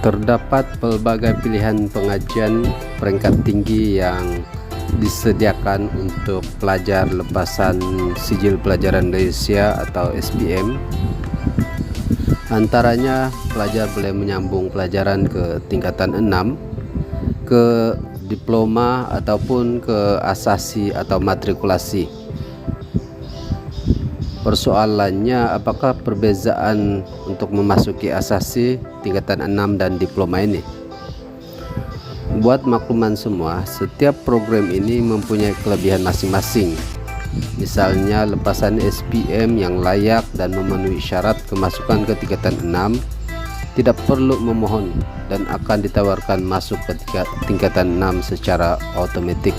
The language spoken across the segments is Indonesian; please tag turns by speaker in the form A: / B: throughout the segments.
A: Terdapat pelbagai pilihan pengajian peringkat tinggi yang disediakan untuk pelajar lepasan Sijil Pelajaran Malaysia atau SPM. Antaranya pelajar boleh menyambung pelajaran ke tingkatan 6, ke diploma ataupun ke asasi atau matrikulasi. Persoalannya, apakah perbezaan untuk memasuki asasi, tingkatan 6 dan diploma ini? Buat makluman semua, setiap program ini mempunyai kelebihan masing-masing. Misalnya, lepasan SPM yang layak dan memenuhi syarat kemasukan ke tingkatan 6 tidak perlu memohon dan akan ditawarkan masuk ke tingkatan 6 secara otomatis.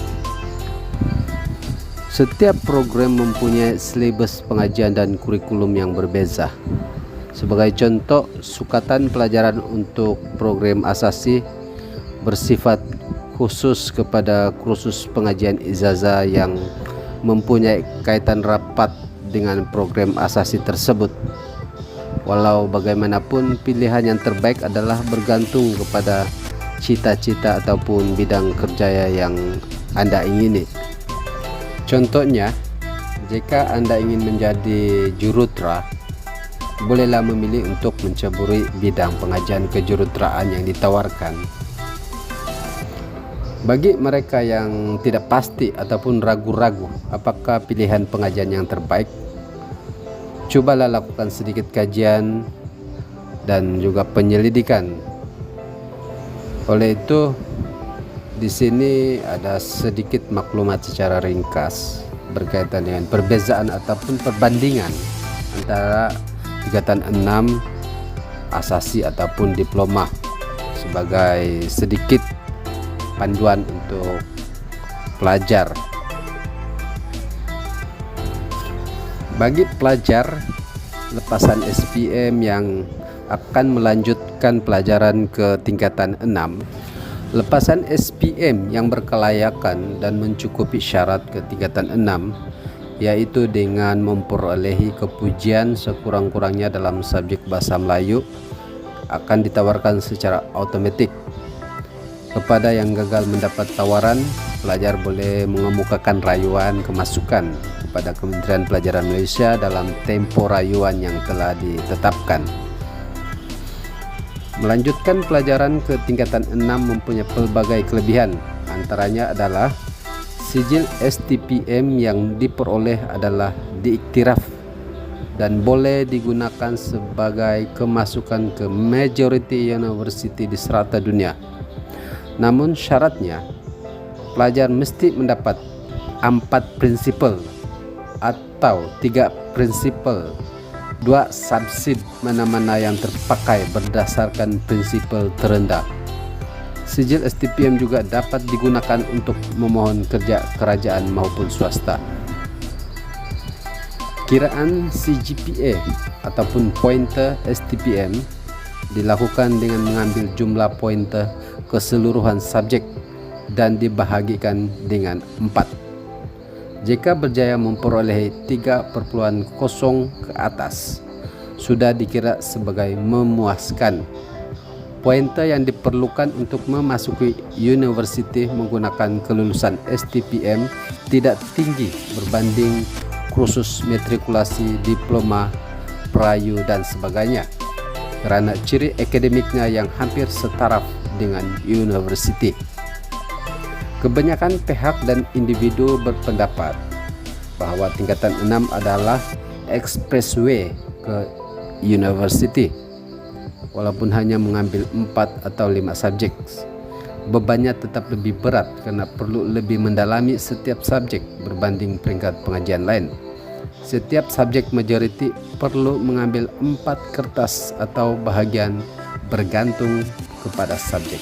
A: Setiap program mempunyai silabus pengajian dan kurikulum yang berbeza. Sebagai contoh, sukatan pelajaran untuk program asasi bersifat khusus kepada kursus pengajian ijazah yang mempunyai kaitan rapat dengan program asasi tersebut. Walau bagaimanapun, pilihan yang terbaik adalah bergantung kepada cita-cita ataupun bidang kerja yang Anda ingini. Contohnya, jika Anda ingin menjadi jurutera, bolehlah memilih untuk menceburi bidang pengajian kejuruteraan yang ditawarkan. Bagi mereka yang tidak pasti ataupun ragu-ragu apakah pilihan pengajian yang terbaik, cobalah lakukan sedikit kajian dan juga penyelidikan. Oleh itu, di sini ada sedikit maklumat secara ringkas berkaitan dengan perbezaan ataupun perbandingan antara tingkatan 6, asasi ataupun diploma sebagai sedikit panduan untuk pelajar. Bagi pelajar lepasan SPM yang akan melanjutkan pelajaran ke tingkatan 6, lepasan SPM yang berkelayakan dan mencukupi syarat ke tingkatan 6, yaitu dengan memperolehi kepujian sekurang-kurangnya dalam subjek bahasa Melayu, akan ditawarkan secara otomatis. Kepada yang gagal mendapat tawaran, pelajar boleh mengemukakan rayuan kemasukan kepada Kementerian Pelajaran Malaysia dalam tempo rayuan yang telah ditetapkan. Melanjutkan pelajaran ke tingkatan 6 mempunyai pelbagai kelebihan. Antaranya adalah sijil STPM yang diperoleh adalah diiktiraf dan boleh digunakan sebagai kemasukan ke majority university di serata dunia. Namun syaratnya, pelajar mesti mendapat 4 prinsipal atau 3 prinsipal, 2 subsid mana-mana yang terpakai berdasarkan prinsipal terendah. Sijil STPM juga dapat digunakan untuk memohon kerja kerajaan maupun swasta. Kiraan CGPA ataupun pointer STPM dilakukan dengan mengambil jumlah pointer keseluruhan subjek dan dibahagikan dengan 4. Jika berjaya memperoleh 3.0 ke atas, sudah dikira sebagai memuaskan. Pointer yang diperlukan untuk memasuki universiti menggunakan kelulusan STPM tidak tinggi berbanding kursus matrikulasi, diploma, prayu dan sebagainya, kerana ciri akademiknya yang hampir setaraf dengan universiti. Kebanyakan pihak dan individu berpendapat bahwa tingkatan 6 adalah expressway ke universiti. Walaupun hanya mengambil 4 atau 5 subjek, bebannya tetap lebih berat karena perlu lebih mendalami setiap subjek berbanding peringkat pengajian lain. Setiap subjek majoriti perlu mengambil 4 kertas atau bahagian bergantung kepada subjek.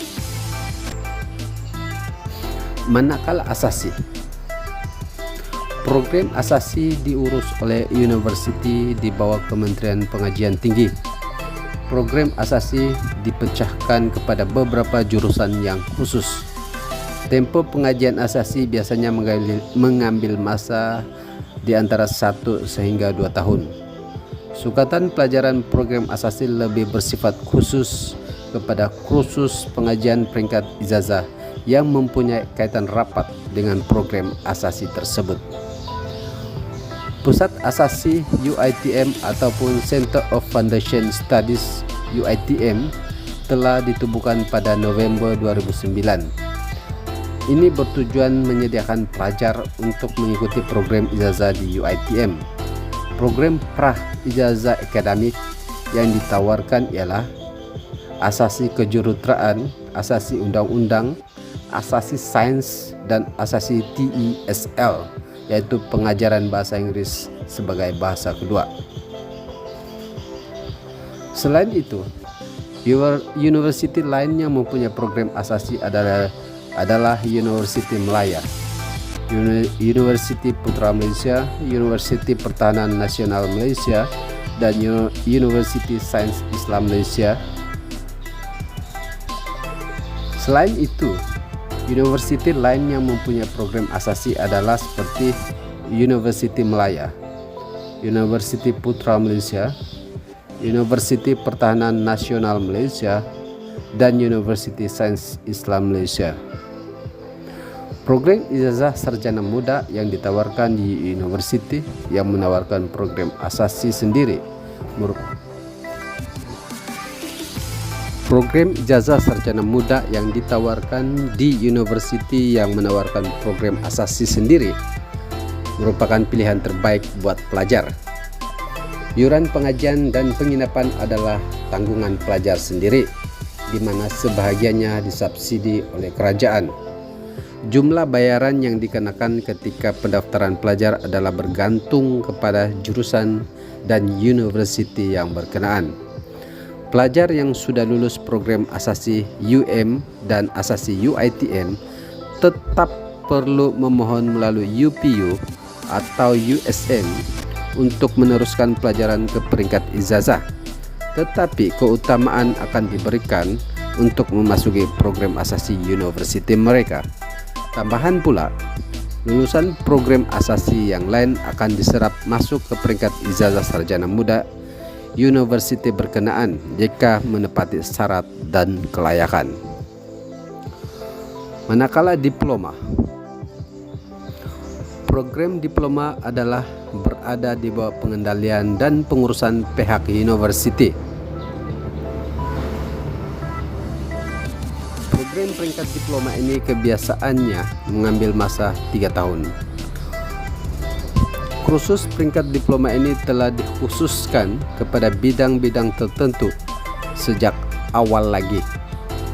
A: Manakala asasi, program asasi diurus oleh universiti di bawah Kementerian Pengajian Tinggi. Program asasi dipecahkan kepada beberapa jurusan yang khusus. Tempo pengajian asasi biasanya mengambil masa di antara 1 sehingga 2 tahun. Sukatan pelajaran program asasi lebih bersifat khusus kepada kursus pengajian peringkat ijazah yang mempunyai kaitan rapat dengan program asasi tersebut. Pusat Asasi UiTM ataupun Center of Foundation Studies UiTM telah ditubuhkan pada November 2009. Ini bertujuan menyediakan pelajar untuk mengikuti program ijazah di UiTM. Program pra ijazah akademik yang ditawarkan ialah asasi kejuruteraan, asasi undang-undang, asasi sains, dan asasi TESL, yaitu pengajaran bahasa Inggris sebagai bahasa kedua. Selain itu, university lainnya mempunyai program asasi adalah Universiti Melaya, Universiti Putra Malaysia, Universiti Pertahanan Nasional Malaysia, dan Universiti Sains Islam Malaysia. Selain itu, universiti lain yang mempunyai program asasi adalah seperti Universiti Melaya, Universiti Putra Malaysia, Universiti Pertahanan Nasional Malaysia, dan Universiti Sains Islam Malaysia. Program ijazah sarjana muda yang ditawarkan di universiti yang menawarkan program asasi sendiri. Program ijazah sarjana muda yang ditawarkan di universiti yang menawarkan program asasi sendiri merupakan pilihan terbaik buat pelajar. Iuran pengajian dan penginapan adalah tanggungan pelajar sendiri, di mana sebahagiannya disubsidi oleh kerajaan. Jumlah bayaran yang dikenakan ketika pendaftaran pelajar adalah bergantung kepada jurusan dan universiti yang berkenaan. Pelajar yang sudah lulus program asasi UM dan asasi UiTM tetap perlu memohon melalui UPU atau USM untuk meneruskan pelajaran ke peringkat ijazah, tetapi keutamaan akan diberikan untuk memasuki program asasi universiti mereka. Tambahan pula, lulusan program asasi yang lain akan diserap masuk ke peringkat ijazah sarjana muda universiti berkenaan jika menepati syarat dan kelayakan. Manakala diploma, program diploma adalah berada di bawah pengendalian dan pengurusan pihak universiti. Program peringkat diploma ini kebiasaannya mengambil masa 3 tahun. Kursus peringkat diploma ini telah dikhususkan kepada bidang-bidang tertentu sejak awal lagi.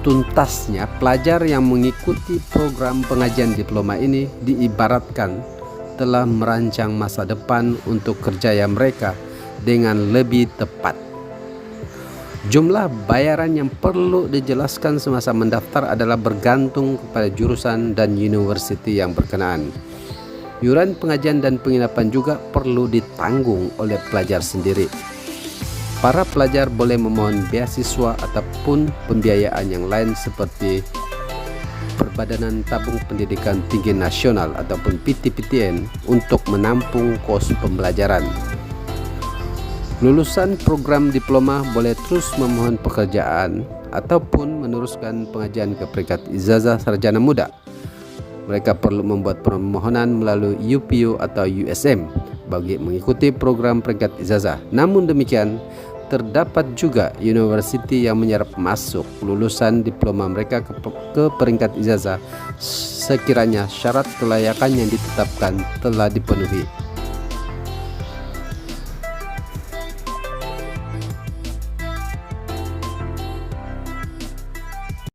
A: Tuntasnya, pelajar yang mengikuti program pengajian diploma ini diibaratkan telah merancang masa depan untuk kerjaya mereka dengan lebih tepat. Jumlah bayaran yang perlu dijelaskan semasa mendaftar adalah bergantung kepada jurusan dan universiti yang berkenaan. Iuran pengajian dan penginapan juga perlu ditanggung oleh pelajar sendiri. Para pelajar boleh memohon beasiswa ataupun pembiayaan yang lain seperti Perbadanan Tabung Pendidikan Tinggi Nasional ataupun PTPTN untuk menampung kos pembelajaran. Lulusan program diploma boleh terus memohon pekerjaan ataupun meneruskan pengajian ke peringkat ijazah sarjana muda. Mereka perlu membuat permohonan melalui UPU atau USM bagi mengikuti program peringkat ijazah. Namun demikian, terdapat juga universiti yang menyerap masuk lulusan diploma mereka ke peringkat ijazah sekiranya syarat kelayakan yang ditetapkan telah dipenuhi.